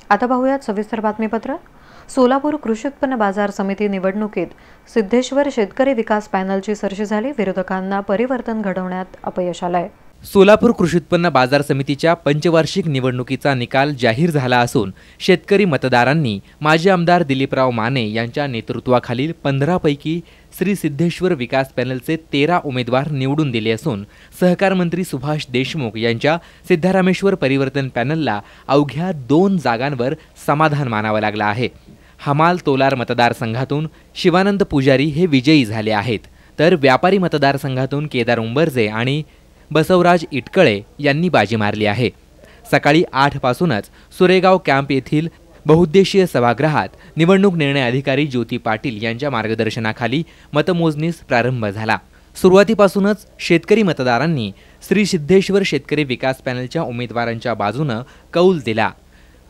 आता पाहूयात सविस्तर बातमीपत्र। सोलापूर कृषी उत्पन्न बाजार समिती निवडणुकीत सिद्धेश्वर शेतकरी विकास पॅनलची सरशी झाली। विरोधकांना परिवर्तन घडवण्यात अपयश आलंय। सोलापूर कृषी उत्पन्न बाजार समितीच्या पंचवार्षिक निवडणुकीचा निकाल जाहीर झाला असून शेतकरी मतदारांनी माजी आमदार दिलीपराव माने यांच्या नेतृत्वाखालील 15 पैकी श्री सिद्धेश्वर विकास पॅनलचे 13 उमेदवार निवडून दिले असून सहकार मंत्री सुभाष देशमुख यांच्या सिद्धरामेश्वर परिवर्तन पॅनलला अवघ्या 2 जागांवर समाधान मानावं लागलं आहे। हमाल तोलार मतदारसंघातून शिवानंद पुजारी हे विजयी झाले आहेत, तर व्यापारी मतदारसंघातून केदार उंबरजे आणि बसवराज इटकळे यांनी बाजी मारली आहे। सकाळी 8 पासूनच सुरेगाव कॅम्प येथील बहुउद्देशीय सभागृहात निवडणूक निर्णय अधिकारी ज्योती पाटील यांच्या मार्गदर्शनाखाली मतमोजणीस प्रारंभ झाला। सुरुवातीपासूनच शेतकरी मतदारांनी श्री सिद्धेश्वर शेतकरी विकास पॅनलच्या उमेदवारांच्या बाजूने कौल दिला।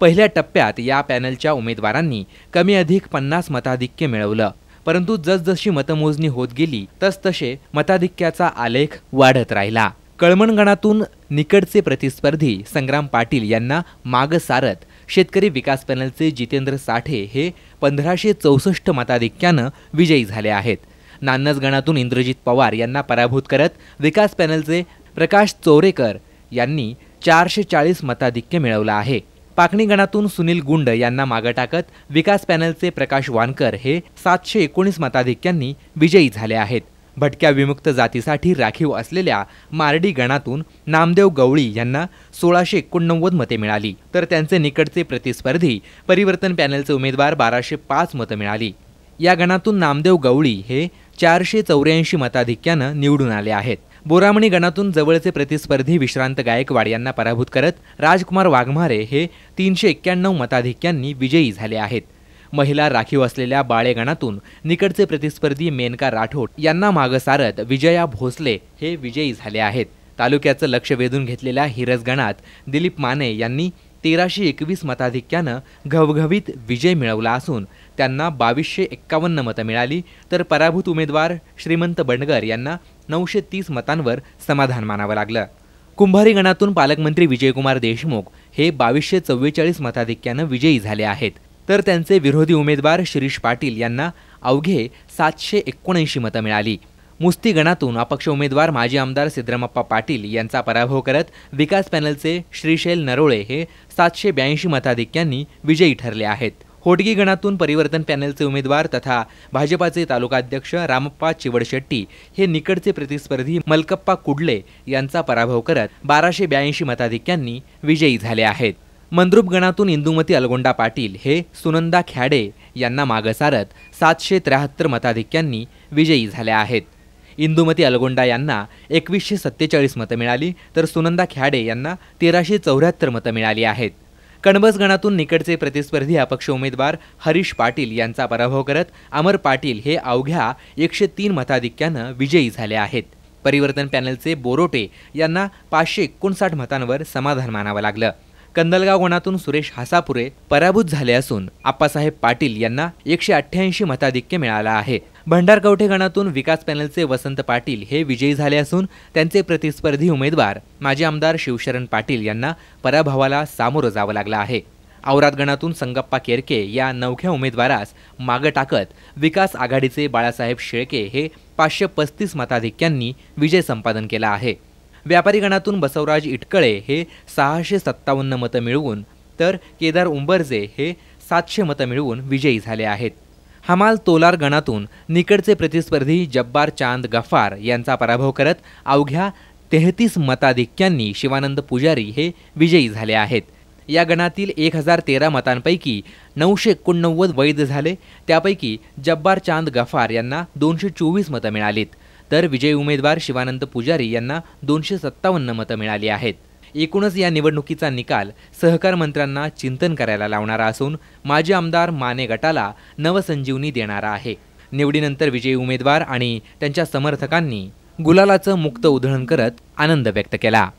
पहिल्या टप्प्यात या पॅनलच्या उमेदवारांनी कमी अधिक 50 मताधिक्य मिळवलं, परंतु जसजशी मतमोजणी होत गेली तसतसे मताधिक्याचा आलेख वाढत राहिला। कळमणगणातून निकडचे प्रतिस्पर्धी संग्राम पाटील यांना माग सारत शेतकरी विकास पॅनलचे जितेंद्र साठे हे 1564 मताधिक्यानं विजयी झाले आहेत। नान्नजगणातून इंद्रजित पवार यांना पराभूत करत विकास पॅनलचे प्रकाश चोरेकर यांनी 440 मताधिक्य मिळवलं आहे। पाकणी गणातून सुनील गुंड यांना मागे टाकत विकास पॅनलचे प्रकाश वानकर हे 719 मताधिक्यांनी विजयी झाले आहेत। भटक्या विमुक्त जातीसाठी राखीव असलेल्या मारडी गणातून नामदेव गवळी यांना 1689 मते मिळाली, तर त्यांचे निकडचे प्रतिस्पर्धी परिवर्तन पॅनलचे उमेदवार 1205 मते मिळाली। या गणातून नामदेव गवळी हे 484 मताधिक्यानं निवडून आले आहेत। बोरामणी गणातून जवळचे प्रतिस्पर्धी विश्रांत गायकवाड यांना पराभूत करत राजकुमार वाघमारे हे 391 मताधिक्यांनी विजयी झाले आहेत। महिला राखीव असलेल्या बाळे गणातून निकडचे प्रतिस्पर्धी मेनका राठोड यांना मागे सारत विजया भोसले हे विजयी झाले आहेत। तालुक्याचं लक्ष वेधून घेतलेल्या हिरज गणात दिलीप माने यांनी 1321 मताधिक्यानं घवघवीत विजय मिळवला असून त्यांना 2251 मतं मिळाली, तर पराभूत उमेदवार श्रीमंत बंडगर यांना 930 मतांवर समाधान मानावं लागलं। कुंभारी गणातून पालकमंत्री विजयकुमार देशमुख हे 2244 मताधिक्यानं विजयी झाले आहेत, तर त्यांचे विरोधी उमेदवार शिरीष पाटील यांना अवघे 779 मतं मिळाली। मुस्ती गणातून अपक्ष उमेदवार माजी आमदार सिद्धरामप्पा पाटील यांचा पराभव करत विकास पॅनलचे श्रीशैल नरोळे हे 782 मताधिक्यांनी विजयी ठरले आहेत। होटगी गणातून परिवर्तन पॅनलचे उमेदवार तथा भाजपाचे तालुकाध्यक्ष रामप्पा चिवडशेट्टी हे निकडचे प्रतिस्पर्धी मलकप्पा कुडले यांचा पराभव करत 1282 मताधिक्यांनी विजयी झाले आहेत। मंद्रुप गणातून इंदुमती अलगोंडा पाटील हे सुनंदा ख्याडे यांना मागे सारत 773 मताधिक्यांनी विजयी झाले आहेत। इंदुमती अलगोंडा यांना 2147 मतं मिळाली, तर सुनंदा ख्याडे यांना 1374 मतं मिळाली आहेत। कणबस गणातून निकडचे प्रतिस्पर्धी अपक्ष उमेदवार हरीश पाटील यांचा पराभव करत अमर पाटील हे अवघ्या 103 मताधिक्यानं विजयी झाले आहेत। परिवर्तन पॅनलचे बोरोटे यांना 559 मतांवर समाधान मानावं लागलं। कंदलगाव गणातून सुरेश हासापुरे पराभूत झाले असून आप्पासाहेब पाटील यांना 188 मताधिक्य मिळालं आहे। भंडारकवठे गणातून विकास पॅनलचे वसंत पाटील हे विजयी झाले असून त्यांचे प्रतिस्पर्धी उमेदवार माजी आमदार शिवशरण पाटील यांना पराभवाला सामोरं जावं लागलं आहे। औराद गणातून संगप्पा केरके या नवख्या उमेदवारास मागे टाकत विकास आघाडीचे बाळासाहेब शेळके हे 535 मताधिक्यांनी विजय संपादन केला आहे। व्यापारी गणातून बसवराज इटकळे हे 657 मतं मिळवून, तर केदार उंबरजे हे 700 मतं मिळवून विजयी झाले आहेत। हमाल तोलार गणातून निकडचे प्रतिस्पर्धी जब्बार चांद गफार यांचा पराभव करत अवघ्या 33 मताधिक्यांनी शिवानंद पुजारी हे विजयी झाले आहेत। या गणातील 1013 मतांपैकी 989 वैध झाले, त्यापैकी जब्बार चांद गफार यांना 224 मतं मिळालीत, तर विजयी उमेदवार शिवानंद पुजारी यांना 257 मतं मिळाली आहेत। एकूणच या निवडणुकीचा निकाल सहकार मंत्र्यांना चिंतन करायला लावणारा असून माजी आमदार माने गटाला नवसंजीवनी देणारा आहे। निवडीनंतर विजयी उमेदवार आणि त्यांच्या समर्थकांनी गुलालाचं मुक्त उधळण करत आनंद व्यक्त केला।